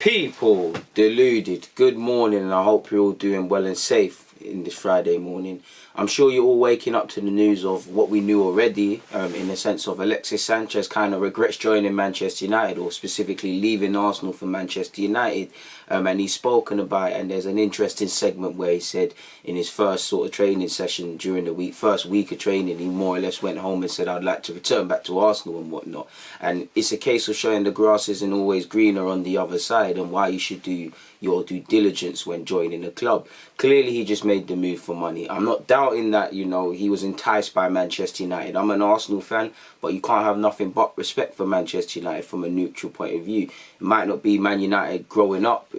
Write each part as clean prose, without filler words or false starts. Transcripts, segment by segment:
People, deluded, good morning, and I hope you're all doing well and safe in this Friday morning. I'm sure you're all waking up to the news of what we knew already, in the sense of Alexis Sanchez kind of regrets joining Manchester United, or specifically leaving Arsenal for Manchester United. And he's spoken about it, and there's an interesting segment where he said in his first sort of training session during the first week of training, he more or less went home and said, I'd like to return back to Arsenal and whatnot. And it's a case of showing the grass isn't always greener on the other side, and why you should do your due diligence when joining a club. Clearly he just made the move for money. I'm not doubting that, you know, he was enticed by Manchester United. I'm an Arsenal fan, but you can't have nothing but respect for Manchester United from a neutral point of view. It might not be Man United growing up,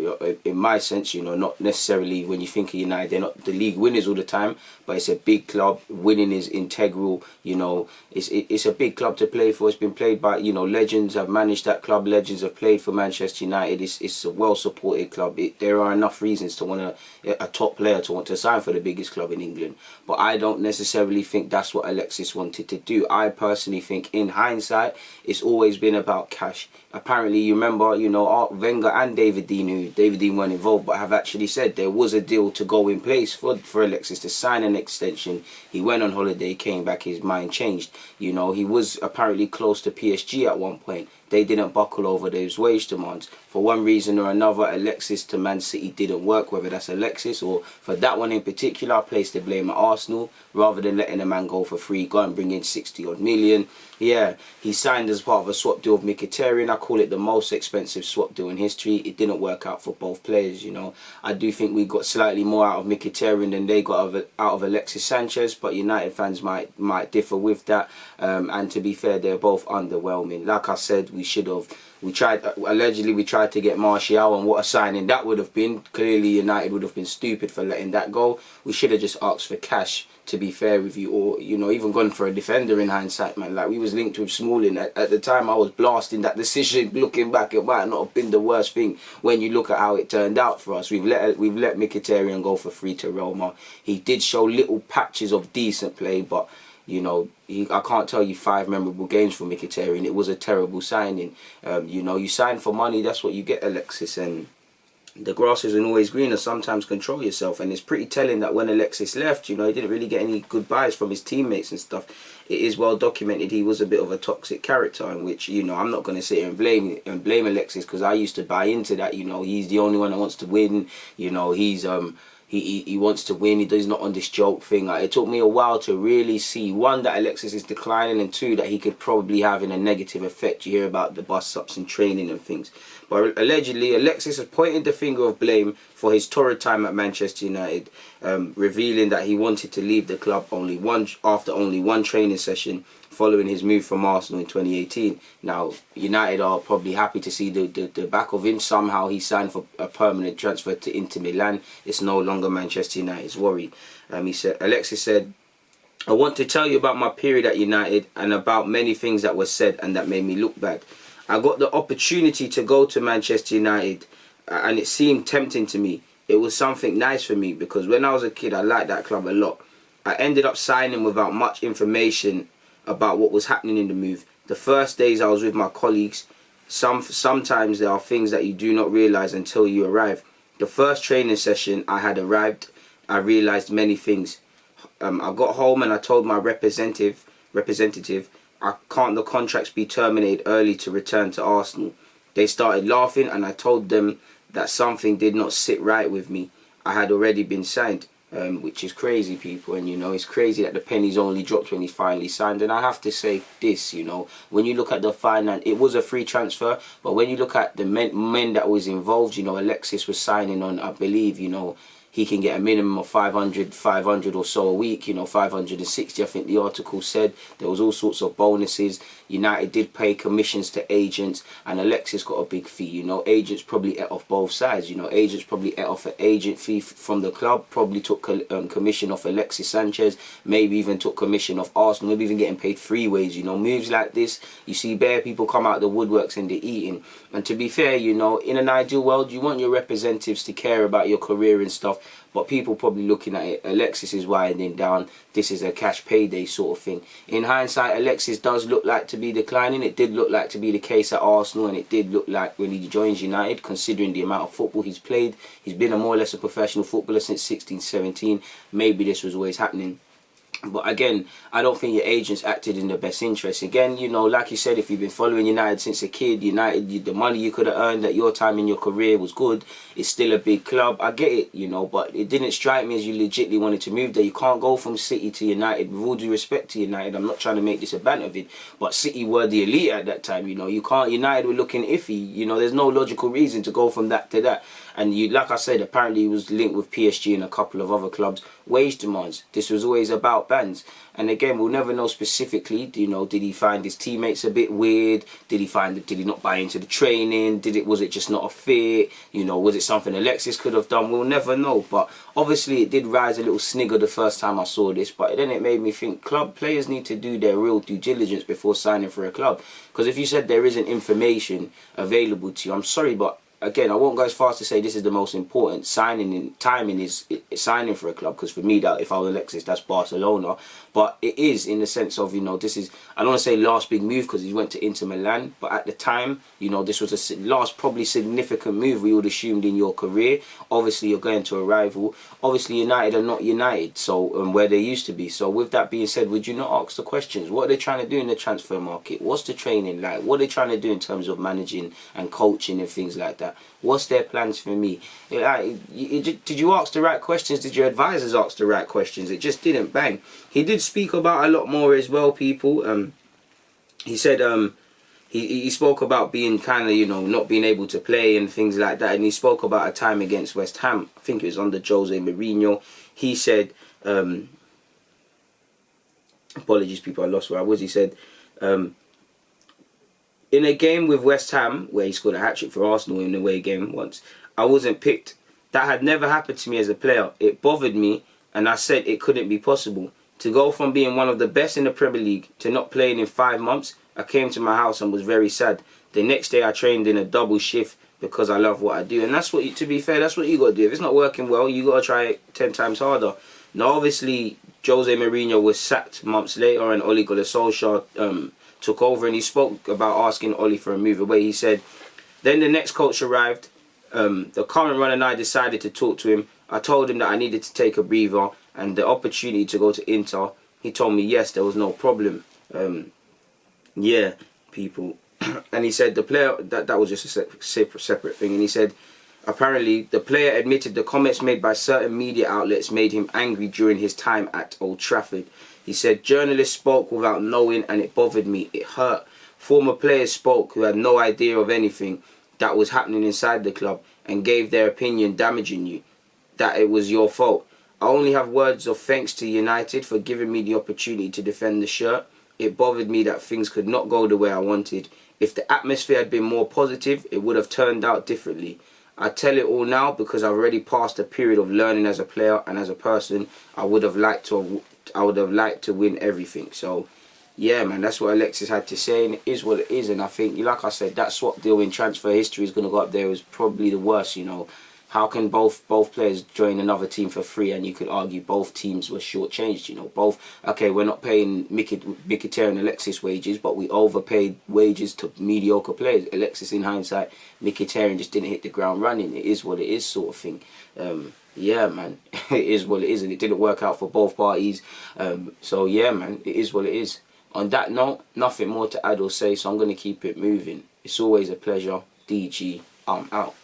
in my sense, you know, not necessarily when you think of United, they're not the league winners all the time, but it's a big club. Winning is integral, you know, it's a big club to play for. It's been played by, you know, legends have managed that club, legends have played for Manchester United. It's a well-supported club. There are enough reasons to want a top player to want to sign for the biggest club in England, but I don't necessarily think that's what Alexis wanted to do. I personally think, in hindsight, it's always been about cash. Apparently, you remember, you know, Wenger and David Dein, who David Dein weren't involved, but have actually said there was a deal to go in place for Alexis to sign an extension. He went on holiday, came back, his mind changed. You know, he was apparently close to PSG at one point. They didn't buckle over those wage demands. For one reason or another, Alexis to Man City didn't work, whether that's Alexis or, for that one in particular, I placed the blame at Arsenal, rather than letting a man go for free, go and bring in 60 odd million. Yeah, he signed as part of a swap deal with Mkhitaryan. I call it the most expensive swap deal in history. It didn't work out for both players, you know. I do think we got slightly more out of Mkhitaryan than they got out of Alexis Sanchez, but United fans might differ with that. And to be fair, they're both underwhelming. Like I said, allegedly we tried to get Martial, and what a signing that would have been. Clearly United would have been stupid for letting that go. We should have just asked for cash, to be fair with you, or, you know, even gone for a defender in hindsight, man. Like, we was linked with Smalling. At the time I was blasting that decision. Looking back, it might not have been the worst thing when you look at how it turned out for us. We've let Mkhitaryan go for free to Roma. He did show little patches of decent play, but, you know, I can't tell you 5 memorable games for Mkhitaryan. It was a terrible signing. You know, you sign for money, that's what you get, Alexis, and the grass isn't always greener. Sometimes control yourself, and it's pretty telling that when Alexis left, you know, he didn't really get any goodbyes from his teammates and stuff. It is well documented he was a bit of a toxic character, in which, you know, I'm not going to sit here and blame Alexis, because I used to buy into that. You know, he's the only one that wants to win. You know, he's he wants to win. He's not on this joke thing. It took me a while to really see, one, that Alexis is declining, and two, that he could probably have a negative effect. You hear about the bust-ups in training and things. But allegedly, Alexis has pointed the finger of blame for his torrid time at Manchester United, revealing that he wanted to leave the club after only one training session following his move from Arsenal in 2018. Now, United are probably happy to see the back of him. Somehow he signed for a permanent transfer to Inter Milan. It's no longer Manchester United's worry. Alexis said, I want to tell you about my period at United and about many things that were said and that made me look bad. I got the opportunity to go to Manchester United, and it seemed tempting to me. It was something nice for me, because when I was a kid, I liked that club a lot. I ended up signing without much information about what was happening in the move. The first days I was with my colleagues. Sometimes there are things that you do not realise until you arrive. The first training session I had arrived, I realised many things. I got home and I told my representative, can't the contracts be terminated early to return to Arsenal? They started laughing, and I told them that something did not sit right with me. I had already been signed, which is crazy, people. And, you know, it's crazy that the pennies only dropped when he finally signed. And I have to say this, you know, when you look at the finance, it was a free transfer, but when you look at the men that was involved, you know, Alexis was signing on, I believe, you know, he can get a minimum of 500 or so a week, you know, 560, I think the article said. There was all sorts of bonuses. United did pay commissions to agents, and Alexis got a big fee. You know, agents probably ate off both sides. You know, agents probably ate off an agent fee from the club, probably took commission off Alexis Sanchez, maybe even took commission off Arsenal, maybe even getting paid free ways. You know, moves like this, you see bare people come out the woodworks and they're eating. And to be fair, you know, in an ideal world, you want your representatives to care about your career and stuff. but people probably looking at it, Alexis is winding down, this is a cash payday sort of thing. In hindsight, Alexis does look like to be declining. It did look like to be the case at Arsenal, and it did look like when he joins United, considering the amount of football he's played. He's been a more or less a professional footballer since 16-17. Maybe this was always happening. But again, I don't think your agents acted in the best interest. Again, you know, like you said, if you've been following United since a kid, United, the money you could have earned at your time in your career was good. It's still a big club. I get it, you know, but it didn't strike me as you legitimately wanted to move there. You can't go from City to United. With all due respect to United, I'm not trying to make this a banter of it, but City were the elite at that time, you know. You can't, United were looking iffy, you know, there's no logical reason to go from that to that. And you, like I said, apparently he was linked with PSG and a couple of other clubs. Wage demands. This was always about bands. And again, we'll never know specifically, you know, did he find his teammates a bit weird? Did he not buy into the training? Was it just not a fit? You know, was it something Alexis could have done? We'll never know. But obviously it did raise a little snigger the first time I saw this. But then it made me think club players need to do their real due diligence before signing for a club. Because if you said there isn't information available to you, I'm sorry, but again, I won't go as far as to say this is the most important timing is signing for a club, because for me, that if I was Alexis, that's Barcelona. But it is in the sense of, you know, this is, I don't want to say last big move because he went to Inter Milan, but at the time, you know, this was a last probably significant move we would assumed in your career. Obviously, you're going to a rival. Obviously, United are not United, so where they used to be. So with that being said, would you not ask the questions? What are they trying to do in the transfer market? What's the training like? What are they trying to do in terms of managing and coaching and things like that? What's their plans for me? Did you ask the right questions? Did your advisors ask the right questions? It just didn't bang. He did speak about a lot more as well, people. He said he spoke about being kind of, you know, not being able to play and things like that. And he spoke about a time against West Ham. I think it was under Jose Mourinho. He said, apologies, people, I lost where I was. He said, in a game with West Ham, where he scored a hat-trick for Arsenal in the away game once, I wasn't picked. That had never happened to me as a player. It bothered me, and I said it couldn't be possible. To go from being one of the best in the Premier League to not playing in 5 months, I came to my house and was very sad. The next day I trained in a double shift because I love what I do. And that's what, to be fair, that's what you got to do. If it's not working well, you got to try it 10 times harder. Now, obviously, Jose Mourinho was sacked months later and Ole Gunnar Solskjaer took over, and he spoke about asking Oli for a move away. He said, then the next coach arrived. The current run and I decided to talk to him. I told him that I needed to take a breather and the opportunity to go to Inter. He told me yes, there was no problem. Yeah, people. And he said the player, that was just a separate thing. And he said, apparently the player admitted the comments made by certain media outlets made him angry during his time at Old Trafford. He said, journalists spoke without knowing and it bothered me. It hurt. Former players spoke who had no idea of anything that was happening inside the club and gave their opinion, damaging you. That it was your fault. I only have words of thanks to United for giving me the opportunity to defend the shirt. It bothered me that things could not go the way I wanted. If the atmosphere had been more positive, it would have turned out differently. I tell it all now because I've already passed a period of learning as a player and as a person. I would have liked to win everything. So, yeah, man, that's what Alexis had to say, and it is what it is. And I think, like I said, that swap deal in transfer history is going to go up there as probably the worst, you know. How can both players join another team for free? And you could argue both teams were shortchanged, you know. Both, okay, we're not paying Mkhitaryan and Alexis wages, but we overpaid wages to mediocre players. Alexis, in hindsight, Mkhitaryan just didn't hit the ground running. It is what it is, sort of thing. Yeah, man, it is what it is, and it didn't work out for both parties. So, yeah, man, it is what it is. On that note, nothing more to add or say, so I'm going to keep it moving. It's always a pleasure. DG, I'm out.